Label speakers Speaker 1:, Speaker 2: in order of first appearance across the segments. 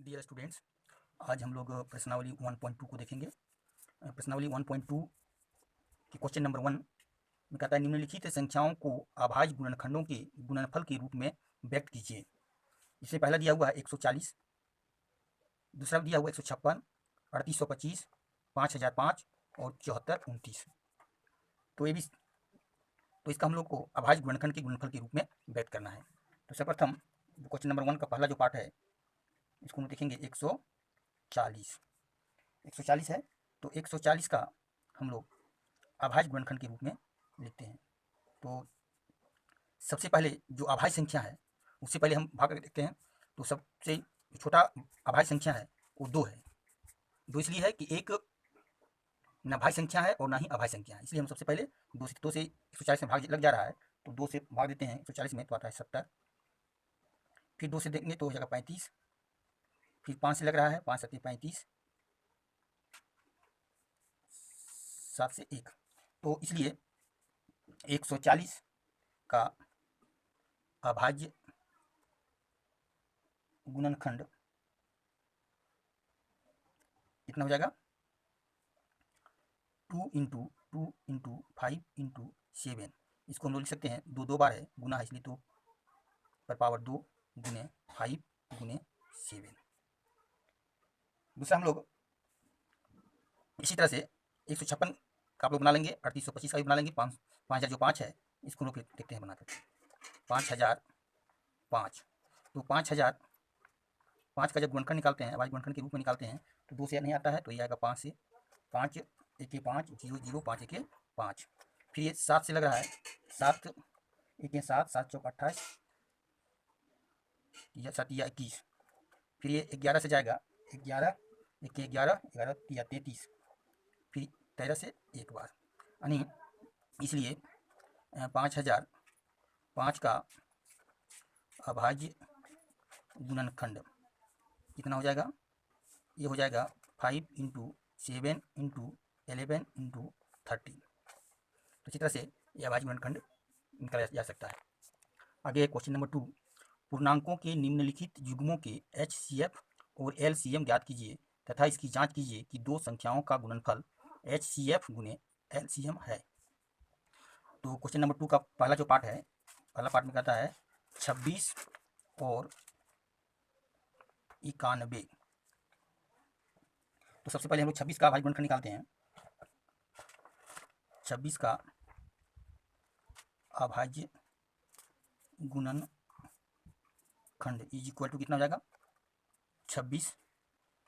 Speaker 1: Dear students, आज हम लोग प्रश्नावली 1.2 को देखेंगे। प्रश्नावली 1.2 की क्वेश्चन नंबर 1 में कहता है निम्नलिखित संख्याओं को अभाज्य गुणनखंडों के गुणनफल के रूप में व्यक्त कीजिए। इसमें पहला दिया हुआ है 140, दूसरा दिया हुआ 156, 3825, 5005 और 7429। तो ये भी इसका हम लोग को अभाज्य गुणनखंड के गुणनफल के रूप में व्यक्त करना है। तो सर्वप्रथम क्वेश्चन नंबर 1 का पहला जो पार्ट है इसको हम देखेंगे। 140 है, तो 140 का हम लोग अभाज्य गुणनखंड के रूप में लिखते हैं। तो सबसे पहले जो अभाज्य संख्या है उससे पहले हम भाग करके देखते हैं। तो सबसे छोटा अभाज्य संख्या है वो 2 है। 2 इसलिए है कि एक न भाज्य संख्या है और ना ही अभाज्य संख्या है, इसलिए हम सबसे पहले 2 से 140 में भाग लग जा रहा है तो 2 से भाग देते हैं 140 में, तो आता है 70। फिर 2 से देंगे तो हो जाएगा 35। फिर 5 से लग रहा है, 5 7 35, 7 से 1। तो इसलिए 140 का अभाज्य गुणनखंड कितना हो जाएगा? 2 इंटू 5 इंटू 7। इसको हम लोग लिख सकते हैं, 2 2 बार है, गुना है इसलिए 2 पर पावर 2 गुने 5 गुने 7। दूसरा हम लोग इसी तरह से 156 का आप लोग बना लेंगे, 3825 का भी बना लेंगे। 5000 जो 5 है इसको लोग देखते हैं बनाकर 5005। तो 5 का जब गुणनखंड निकालते हैं, अभाज्य गुणनखंड के रूप में निकालते हैं तो 2 से नहीं आता है, तो ये आएगा 5 से। 5 1 5 0 0 5 1 5। फिर ये 7 से लग रहा है, 7 1 7 7 चौक 28 या 7 या 21। फिर ये 11 से जाएगा, 11 1 11 11 या 33। फिर 13 से एक बार, यानी इसलिए 5005 का अभाज्य गुणनखंड कितना हो जाएगा? ये हो जाएगा 5 इंटू 7 इंटू 11 इंटू 30। तो इसी तरह से यह अभाज्य गुणनखंड निकाला जा सकता है। आगे क्वेश्चन नंबर 2, पूर्णांकों के निम्नलिखित युग्मों के HCF और LCM ज्ञात कीजिए तथा इसकी जांच कीजिए कि दो संख्याओं का गुणनफल HCF गुने LCM है। तो क्वेश्चन नंबर 2 का पहला जो पार्ट है, पहला पार्ट में कहता है 26 और 91। तो सबसे पहले हम लोग 26 का अभाज्य गुणनखंड निकालते हैं। 26 का अभाज्य गुणनखंड इज इक्वल टू कितना हो जाएगा? 26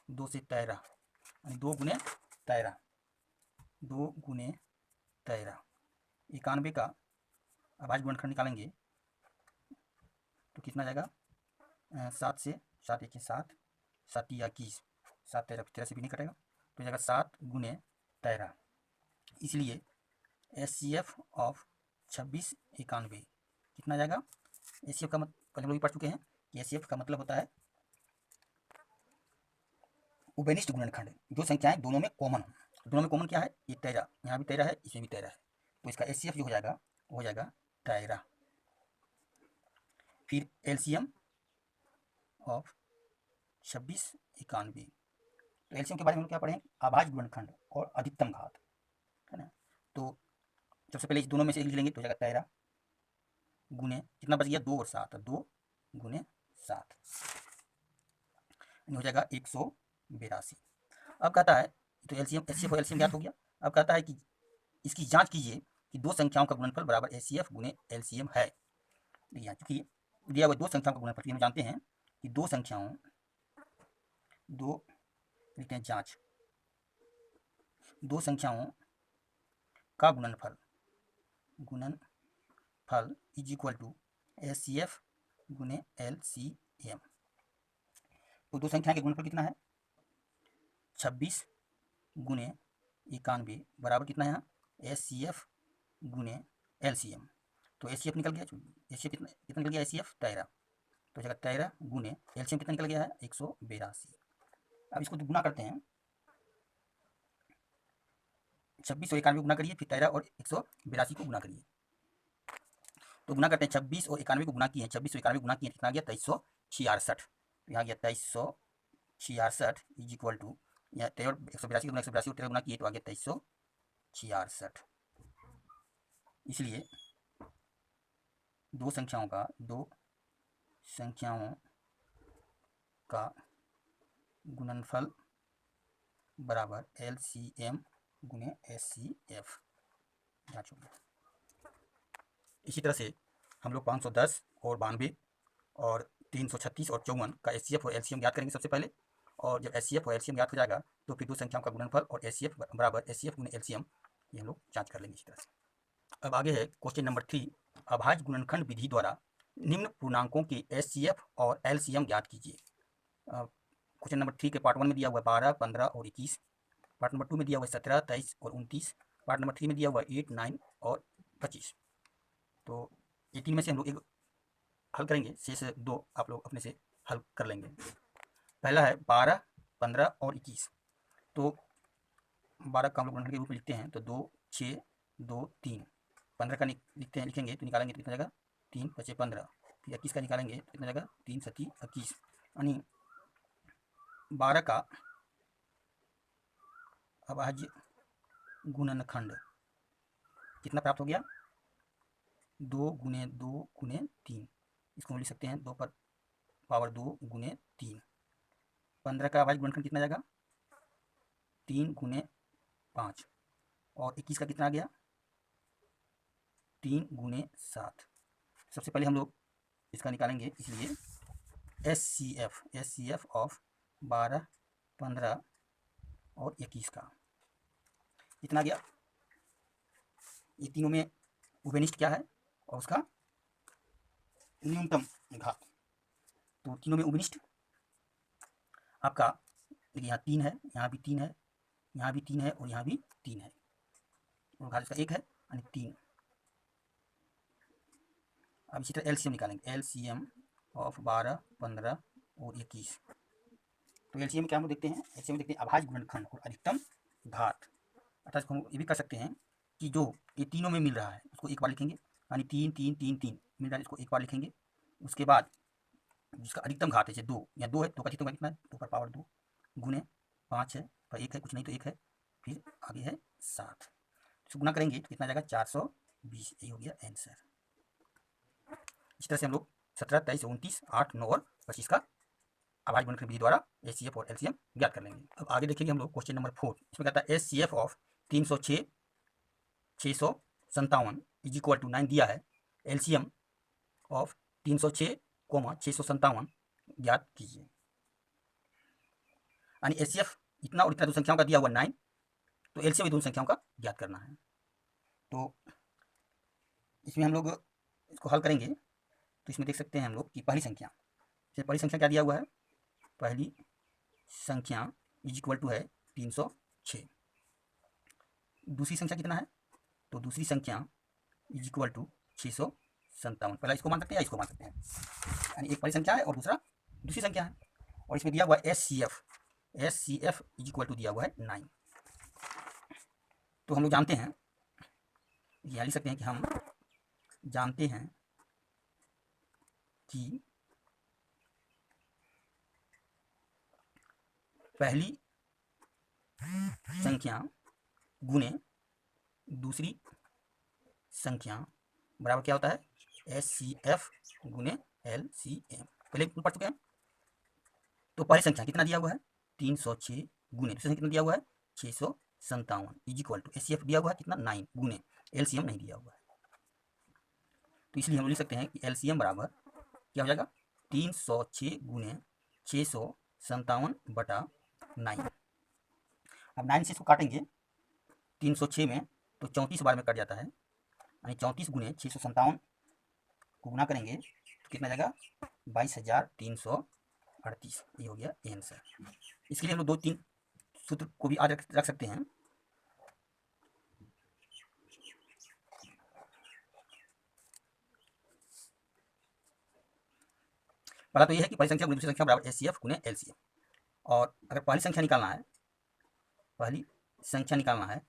Speaker 1: 2 से 13, यानी 2 गुने 13, 2 गुने 13। 91 का अभाज्य गुणनखंड निकालेंगे तो कितना जाएगा? 7 से 7 1 7 7 या 21, 7 13 13 से भी नहीं कटेगा, तो जाएगा 7 गुने 13। इसलिए HCF ऑफ 26 91 कितना जाएगा? HCF का पहले हम लोग भी पढ़ चुके हैं कि HCF का मतलब होता है उभयनिष्ठ गुणनखंड, जो संख्याएं दोनों में कॉमन हो। दोनों में कॉमन क्या है? ये 13, यहाँ भी 13 है, इसमें भी 13 है, तो इसका HCF जो हो जाएगा वो हो जाएगा 13। फिर LCM ऑफ 26 91। तो LCM के बारे में हम क्या पढ़ें? अभाज्य गुणनखंड और अधिकतम घात, है ना। तो सबसे पहले इस दोनों में से एक लिख लेंगे तो हो जाएगा 13 गुने कितना बच गया? 2 और 7, 2 गुने 7 हो जाएगा 182। अब कहता है, तो LCM HCF और LCM ज्ञात हो गया। अब कहता है कि इसकी जांच कीजिए कि दो संख्याओं का गुणनफल बराबर HCF गुने LCM है। क्योंकि दिया हुआ दो संख्याओं का गुणनफल हम जानते हैं कि दो लिखते हैं जांच, दो संख्याओं का गुणनफल इज इक्वल टू HCF गुने LCM। तो दो संख्या के गुणनफल कितना है? 26 गुने 91 बराबर कितना है यहाँ? HCF गुने LCM। तो HCF निकल गया, HCF कितना निकल गया? HCF 13, तो जगह 13 गुने LCM कितना निकल गया है? 182। अब इसको गुना करते हैं, 26 और 91 गुना करिए, फिर 13 और 182 को गुना करिए। तो गुना करते हैं, 26 और 91 को गुना किए, 26 और 91 गुना किए, कितना आ गया? 2366। यहाँ गया 66 इज इक्वल टू, या 182 गुना 182 और 13 गुना किए तो आ गया 2366। इसलिए दो संख्याओं का गुणनफल बराबर LCM गुने SCF जांच होगी। इसी तरह से हम लोग 510 और 92 और 336 और 54 का SCF और LCM ज्ञात करेंगे सबसे पहले, और जब SCF और LCM ज्ञात हो जाएगा तो फिर दो संख्याओं का गुणनफल और SCF बराबर SCF गुने LCM ये हम लोग जांच कर लेंगे इसी तरह से। अब आगे है क्वेश्चन नंबर 3, अभाज्य गुणनखंड विधि द्वारा निम्न पूर्णांकों के SCF और LCM ज्ञात कीजिए। क्वेश्चन नंबर 3 के पार्ट 1 में दिया हुआ है 12, 15 और 21, पार्ट नंबर 2 में दिया हुआ है 17, 23 और 29, पार्ट नंबर 3 में दिया हुआ है 8, 9 और 25। तो ये तीन में से हम लोग एक हल करेंगे, शेष दो आप लोग अपने से हल कर लेंगे। पहला है 12, 15 और 21। तो 12 का हम लोग गुणनखंड के रूप में लिखते हैं तो 2, 6, 2, 3। 15 का लिखेंगे तो निकालेंगे तो कितना जाएगा 3, 5, 15। फिर 21 का निकालेंगे तो कितना जाएगा 3, 7, 21। यानी 12 का अभाज्य गुणनखंड कितना प्राप्त हो गया 2 गुने 2 गुने 3। इसको हम लिख सकते हैं 2 पर पावर 2 गुने 3। 15 का अभाज्य गुणनखंड कितना जाएगा 3 गुने 5, और 21 का कितना आ गया 3 गुने 7। सबसे पहले हम लोग इसका निकालेंगे, इसलिए SCF ऑफ 12, 15 और 21 का कितना गया, ये तीनों में उभयनिष्ठ क्या है और उसका न्यूनतम घात। तो तीनों में उभयनिष्ठ आपका यहाँ 3 है, यहाँ भी 3 है, यहाँ भी 3 है और यहाँ भी 3 है, और घात इसका 1 है यानी 3। अब इसी तरह LCM निकालेंगे, LCM ऑफ 12, 15 और 21। तो LCM क्या हम देखते हैं, LCM देखते हैं अभाज्य गुणनखंड और अधिकतम घात। अर्थात हम ये भी कर सकते हैं कि जो ये तीनों में मिल रहा है उसको एक बार लिखेंगे, यानी 3, 3, 3, 3 मिल रहा है, इसको एक बार लिखेंगे। उसके बाद जिसका अधिकतम घात है, जैसे 2 या 2 है, 2 का अधिकतम घात कितना है 2 पर पावर 2 गुने 5 है, पर 1 है कुछ नहीं तो 1 है, फिर आगे है 7। इसको गुना करेंगे तो कितना जाएगा 420। यही हो गया आंसर। इस तरह से हम लोग 17, 23, 29, 8, 9 और 25 का अभाज्य गुणनखंड विधि द्वारा SCF और LCM ज्ञात कर लेंगे। अब आगे देखेंगे हम लोग क्वेश्चन नंबर 4। इसमें कहता है SCF of 306, 657 is equal to 9 दिया है, LCM ऑफ 306, 657 ज्ञात कीजिए। यानी SCF इतना और इतना दो संख्याओं का दिया हुआ 9, तो LCM दोनों संख्याओं का ज्ञात करना है। तो इसमें हम लोग इसको हल करेंगे तो इसमें देख सकते हैं हम लोग कि पहली संख्या क्या दिया हुआ है, पहली संख्या इज इक्वल टू है 306। दूसरी संख्या कितना है, तो दूसरी संख्या इज इक्वल टू 657। पहला इसको मान सकते हैं या इसको मान सकते हैं, यानी एक पहली संख्या है और दूसरा दूसरी संख्या है। और इसमें दिया हुआ है SCF इज इक्वल टू दिया हुआ है 9। तो हम लोग जानते हैं, यहाँ लिख सकते हैं कि हम जानते हैं कि पहली संख्या गुने दूसरी संख्या बराबर क्या होता है SCF गुने LCM। पहले पढ़ चुके हैं। तो पहली संख्या कितना दिया हुआ है 306 गुने दूसरी संख्या कितना दिया हुआ है 657 इज इक्वल टू SCF दिया हुआ है कितना 9 गुने LCM नहीं दिया हुआ है। तो इसलिए हम लिख सकते हैं कि LCM बराबर क्या हो जाएगा 306 गुने 657 बटा 9। अब 9 से इसको काटेंगे 306 में तो 34 बार में कट जाता है, यानी 34 गुने 657 को गुना करेंगे तो कितना जाएगा 22,338। ये हो गया आंसर। इसके लिए हम लोग 2-3 सूत्र को भी आज रख सकते हैं। पहला तो ये है कि पहली संख्या गुने दूसरी संख्या बराबर SCF गुने LCM। और अगर पहली संख्या निकालना है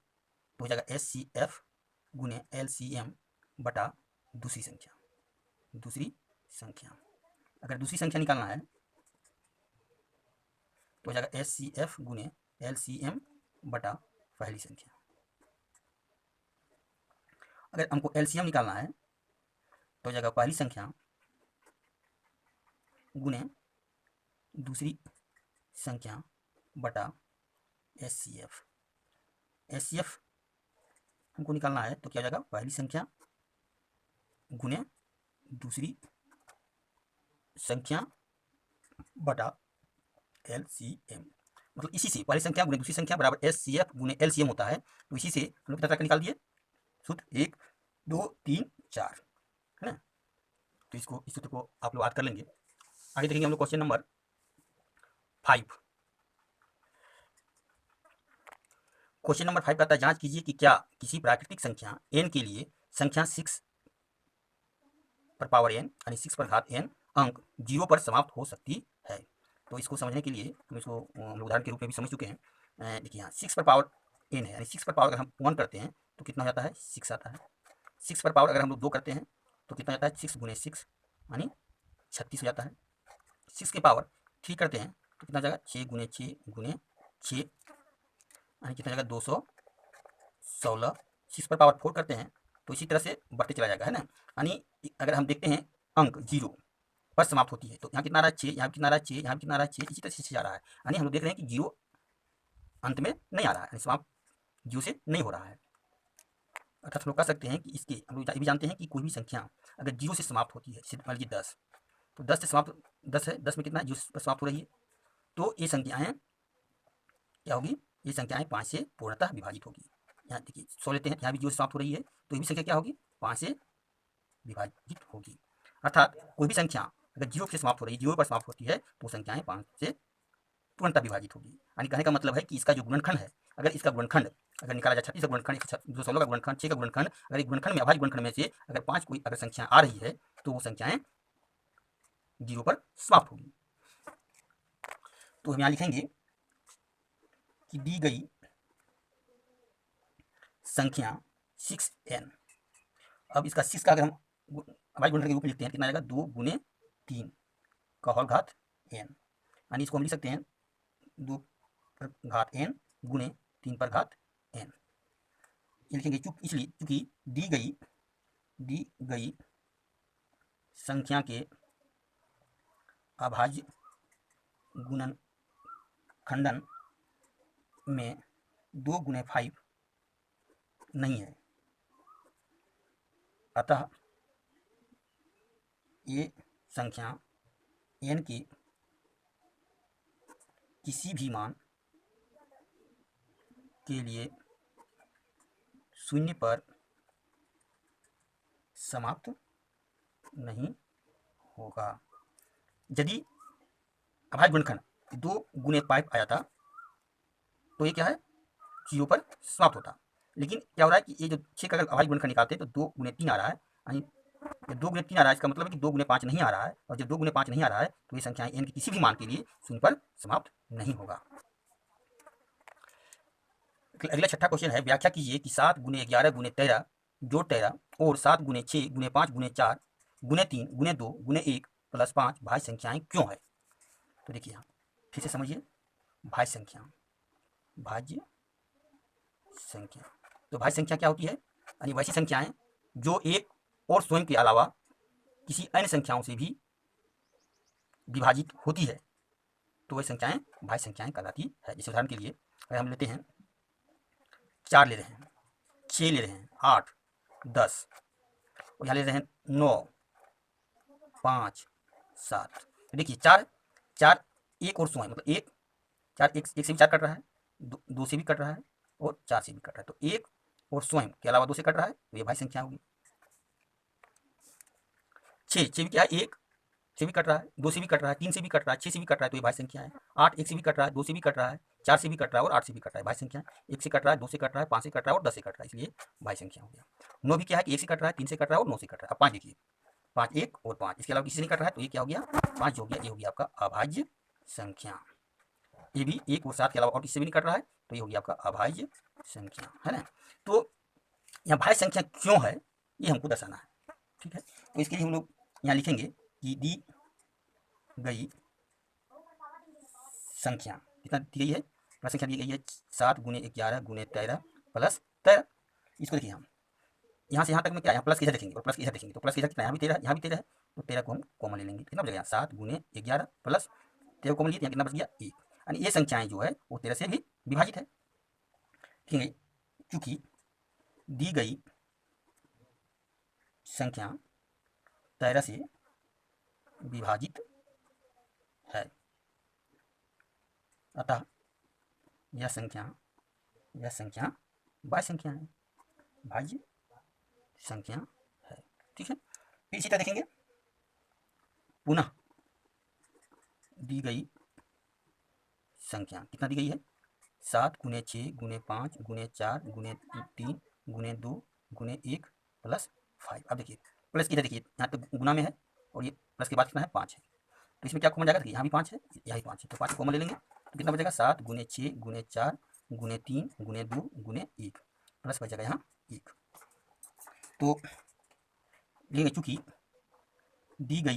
Speaker 1: तो हो जाएगा SCF गुने LCM बटा दूसरी संख्या। अगर दूसरी संख्या निकालना है तो हो जाएगा HCF गुने LCM बटा पहली संख्या। अगर हमको LCM निकालना है तो हो जाएगा पहली संख्या गुने दूसरी संख्या बटा HCF। HCF हमको निकालना है तो क्या हो जाएगा, पहली संख्या गुने दूसरी संख्या बटा LCM। मतलब इसी से पहली संख्या गुने दूसरी संख्या बराबर HCF गुने LCM होता है। तो इसी से हम लोग कितना तक निकाल दिए, सूत्र 1 2 3 4, है ना। तो इसको इस सूत्र को आप लोग याद कर लेंगे। आगे देखेंगे हम लोग क्वेश्चन नंबर 5। क्वेश्चन नंबर 5 कहता है जांच कीजिए कि क्या किसी प्राकृतिक संख्या n के लिए संख्या 6 पर पावर n यानी 6 पर घात n अंक 0 पर समाप्त हो सकती है। तो इसको समझने के लिए हम इसको उदाहरण के रूप में भी समझ चुके हैं। देखिए यहाँ 6 पर पावर n है, यानी 6 पर पावर अगर हम 1 करते हैं तो कितना हो जाता है, 6 आता है। 6 पर पावर अगर हम लोग 2 करते हैं तो कितना जाता है, 6 गुने 6 यानी 36 हो जाता है। 6 के पावर 3 करते हैं तो कितना जाएगा, 6 गुने 6 गुने 6 यानी कितना जाएगा 216। 6 पर पावर 4 करते हैं तो इसी तरह से बढ़ते चला जाएगा, है ना। यानी अगर हम देखते हैं अंक 0 पर समाप्त होती है तो यहाँ कितना आ रहा है 6, यहाँ कितना आ रहा है 6, यहाँ कितना आ रहा है 6, इसी तरह से जा रहा है। यानी हम लोग देख रहे हैं कि 0 अंत में नहीं आ रहा है, समाप्त 0 से नहीं हो रहा है। अर्थात हम लोग कह सकते हैं कि इसके हम लोग ये भी जानते हैं कि कोई भी संख्या अगर 0 से समाप्त होती है, जैसे मान लीजिए 10, तो 10 से समाप्त 10 है, 10 में कितना 0 पर समाप्त हो रही है, तो ये संख्याएँ क्या होगी, ये संख्याएँ 5 से पूर्णतः विभाजित होगी। यहाँ देखिए 100 लेते हैं, यहाँ भी 0 से समाप्त हो रही है तो ये भी संख्या क्या होगी, 5 से विभाजित होगी। अर्थात कोई भी संख्या अगर 0 से समाप्त हो रही है, 0 पर समाप्त होती है तो संख्याएँ 5 से पूर्णतः विभाजित होगी। यानी कहने का मतलब है कि इसका जो गुणनखंड है, अगर इसका गुणनखंड अगर निकाला जाए 36 का गुणनखंड, 216 का गुणनखंड, 6 का गुणनखंड, अगर एक गुणनखंड में अभाज्य गुणनखंड में से अगर 5 कोई अगर संख्या आ रही है तो वो संख्याएं 0 पर समाप्त होगी। तो हम यहाँ लिखेंगे कि दी गई संख्या 6n, अब इसका 6 का अगर हम अभाज्य गुणनखंड के रूप में लिखते हैं कितना आएगा, 2 गुने 3 का होल घात n, यानी इसको हम लिख सकते हैं 2 पर घात n गुने 3 पर घात n। ये लिखेंगे इसलिए चूंकि दी गई संख्या के अभाज्य गुणनखंडन में 2 गुने 5 नहीं है, अतः ये संख्या n के किसी भी मान के लिए 0 पर समाप्त नहीं होगा। यदि अभाज्य गुणनखंड 2 गुने 5 आया था तो ये क्या है, 0 पर समाप्त होता। लेकिन क्या हो रहा है कि ये जो 6 का अगर अभाज्य गुणनखंड निकालते हैं तो 2 गुने 3 आ रहा है, यानी जब 2 गुने 3 आ रहा है इसका मतलब है कि 2 गुने 5 नहीं आ रहा है, और जब 2 गुने 5 नहीं आ रहा है तो ये संख्याएं n के किसी भी मान के लिए 0 पर समाप्त नहीं होगा। अगला छठा क्वेश्चन है, व्याख्या कीजिए कि 7 गुने 11 गुने 13 जोड़ 13 और 7 गुने 6 गुने 5 गुने 4 गुने 3 गुने 2 गुने 1 प्लस 5 भाज्य संख्याएं क्यों है। तो देखिए यहाँ फिर से समझिए, भाज्य संख्या तो भाज्य संख्या क्या होती है, यानी वैसी संख्याएं जो एक और स्वयं के अलावा किसी अन्य संख्याओं से भी विभाजित होती है तो वही संख्याएं भाज्य संख्याएं कहलाती है। जैसे उदाहरण के लिए अगर हम लेते हैं 4 ले रहे हैं, 6 ले रहे हैं, 8 10 और यहाँ ले रहे हैं 9 5 7। देखिए 4 एक और स्वयं मतलब एक 4 एक से भी 4 कट रहा है, 2 से भी कट रहा है और 4 से भी कट रहा है, तो एक और स्वयं के अलावा 2 से कट रहा है तो ये भाज्य संख्या होगी। 6 भी क्या है, 1 से भी कट रहा है, 2 से भी कट रहा है, 3 से भी कट रहा है, 6 से भी कट रहा है तो ये भाज्य संख्या है। 8 1 से भी कट रहा है, 2 से भी कट रहा है, 4 से भी कट रहा है और 8 से भी कट रहा है, भाज्य संख्या 1 से कट रहा है, 2 से कट रहा है, 5 से कट रहा है और 10 से कट रहा है, इसलिए भाज्य संख्या हो गया। 9 भी क्या है कि 1 से कट रहा है, 3 से कट रहा है और 9 से कट रहा है। अब 5 देखिए, 5 1 और 5 इसके अलावा किसी से नहीं कट रहा है तो ये क्या हो गया, 5 हो गया, ये हो गया आपका अभाज्य संख्या। ये भी 1 और 7 के अलावा और किसी से भी नहीं कट रहा है तो ये हो गया आपका अभाज्य संख्या, है ना। तो यहाँ भाज्य संख्या क्यों है ये हमको दर्शाना है, ठीक है। तो इसके लिए हम लोग यहाँ लिखेंगे कि दी गई संख्या कितना दी गई है, प्लस संख्या दी गई है 7 गुने 11 गुने 13 प्लस 13। इसको देखिए हम यहाँ से यहाँ तक में क्या, यहाँ प्लस इधर देखेंगे और प्लस इधर देखेंगे, तो प्लस इधर कितना, यहाँ भी 13 है, यहाँ भी 13 है, तो 13 को हम कॉमन ले लेंगे। कितना बचेगा यहाँ, 7 गुने 11 प्लस 13 कॉमन लिए, यहाँ कितना बच गया 1। यानी ये संख्याएं जो है वो 13 से भी विभाजित है। ठीक है, चूंकि दी गई संख्या 13 से विभाजित है, अतः यह संख्या बाह्य संख्या है, भाज्य संख्या है। ठीक है, फिर इसी तरह देखेंगे, पुनः दी गई संख्या कितना दी गई है, 7 गुने 6 गुने 5 गुने 4 गुने 3 गुने 2 गुने 1 प्लस 5। अब देखिए प्लस इधर देखिए, यहाँ तक गुना में है और ये प्लस के बाद कितना है 5 है, तो इसमें क्या कॉमन जाएगा, देखिए यहाँ भी 5 है, यहाँ भी 5 है, तो 5 कॉमन ले लेंगे, तो कितना बचेगा 7 गुने 6 गुने 4 गुने 3 गुने 2 गुने 1 प्लस बचेगा यहाँ 1। तो लेंगे, चूंकि दी गई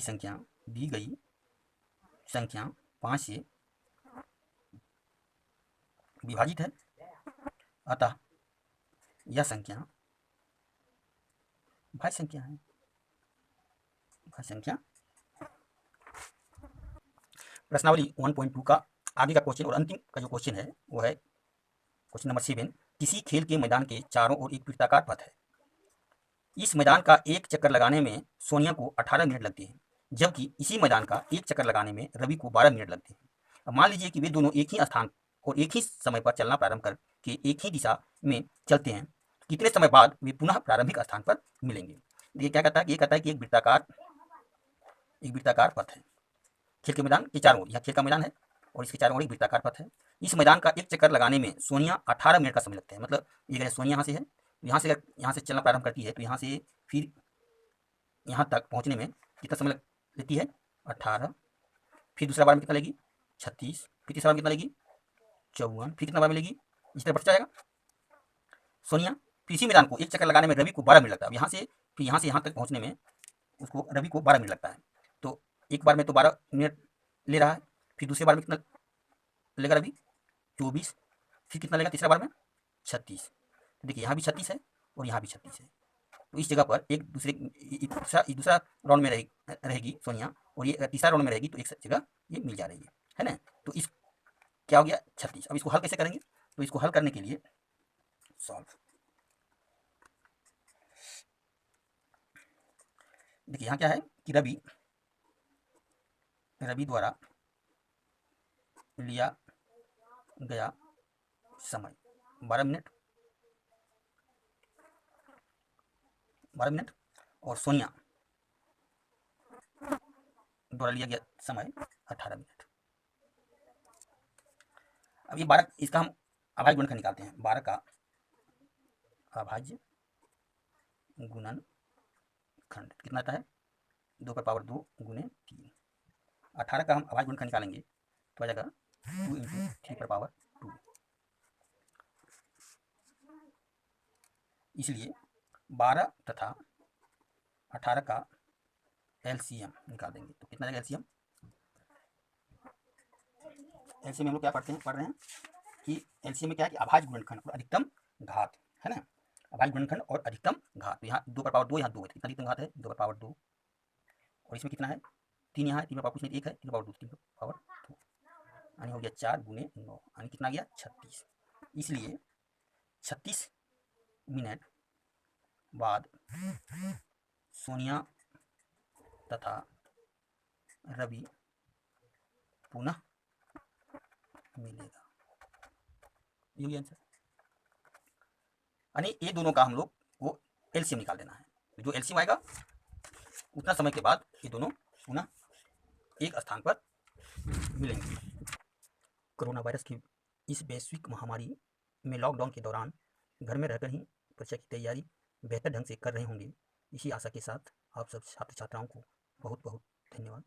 Speaker 1: संख्या 5 से विभाजित है, अतः यह संख्या भाज्य संख्या है, भाज्य संख्या। प्रश्नावली 1.2 का आगे का क्वेश्चन और अंतिम का जो क्वेश्चन है वो है क्वेश्चन नंबर 7। किसी खेल के मैदान के चारों ओर एक वृत्ताकार पथ है। इस मैदान का एक चक्कर लगाने में सोनिया को 18 मिनट लगते हैं, जबकि इसी मैदान का एक चक्कर लगाने में रवि को 12 मिनट लगते हैं। अब मान लीजिए कि वे दोनों एक ही स्थान और एक ही समय पर चलना प्रारंभ करके एक ही दिशा में चलते हैं, कितने समय बाद वे पुनः प्रारंभिक स्थान पर मिलेंगे। ये क्या कहता है, ये कहता है कि एक वृत्ताकार पथ है खेल के मैदान के चारों ओर, यह खेल का मैदान है और इसके चारों ओर एक वृत्ताकार पथ है। इस मैदान का एक चक्कर लगाने में सोनिया 18 मिनट का समय लगता है। मतलब ये अगर सोनिया यहाँ से है, यहाँ से चलना प्रारंभ करती है, तो यहाँ से फिर यहाँ तक पहुँचने में कितना समय लेती है 18, फिर दूसरा बार में कितना लेगी 36, फिर तीसरा बार में कितना लेगी 54, फिर कितना बार मिलेगी, इस तरह बढ़ता जाएगा सोनिया। फिर इसी मैदान को एक चक्कर लगाने में रवि को 12 मिनट लगता है। यहाँ से फिर यहाँ से यहाँ तक पहुँचने में उसको रवि को 12 मिनट लगता है। तो एक बार में तो 12 मिनट ले रहा है, फिर दूसरे बार में कितना लेगा रवि 24, फिर कितना लेगा तीसरा बार में 36। तो देखिए यहाँ भी 36 है और यहाँ भी 36 है, तो इस जगह पर एक दूसरा राउंड में रहेगी सोनिया और ये तीसरा राउंड में रहेगी, तो एक जगह ये मिल जा रही है ना। तो इस क्या हो गया 36। अब इसको हल कैसे करेंगे, तो इसको हल करने के लिए सॉल्व, देखिए यहाँ क्या है कि रवि द्वारा लिया गया समय 12 मिनट और सोनिया द्वारा लिया गया समय 18 मिनट। अब ये 12, इसका हम अभाज्य गुणनखंड निकालते हैं। 12 का अभाज्य गुणनखंड कितना आता है 2 पर पावर 2 गुने 3। 18 का हम अभाज्य गुणनखंड निकालेंगे तो आ जाएगा 2 × 3 पर पावर 2। इसलिए 12 तथा 18 का एलसीएम निकाल देंगे तो कितना जाएगा एलसीएम हम लोग क्या पढ़ रहे हैं कि एलसीएम में क्या है कि अभाज्य गुणनखंड और अधिकतम घात है ना, अभाज्य गुणनखंड और अधिकतम घात। तो यहाँ 2 पर पावर 2, यहाँ 2 है, कितना अधिकतम घात है 2 पर पावर 2 और इसमें कितना है 3, यहाँ है 3 पर पावर कुछ नहीं 1 है, 3 पर पावर 2, 3 पर पावर 2 यानी हो गया 4 गुने 9 यानी कितना गया 36। इसलिए 36 मिनट बाद सोनिया तथा रवि पुनः मिलेगा। ये आंसर, यानी ये दोनों का हम लोग को एलसीएम निकाल देना है। जो एलसीएम आएगा उतना समय के बाद ये दोनों पुनः एक स्थान पर मिलेंगे। कोरोना वायरस की इस वैश्विक महामारी में लॉकडाउन के दौरान घर में रहकर ही परीक्षा की तैयारी बेहतर ढंग से कर रहे होंगे, इसी आशा के साथ आप सब छात्र छात्राओं को बहुत बहुत धन्यवाद।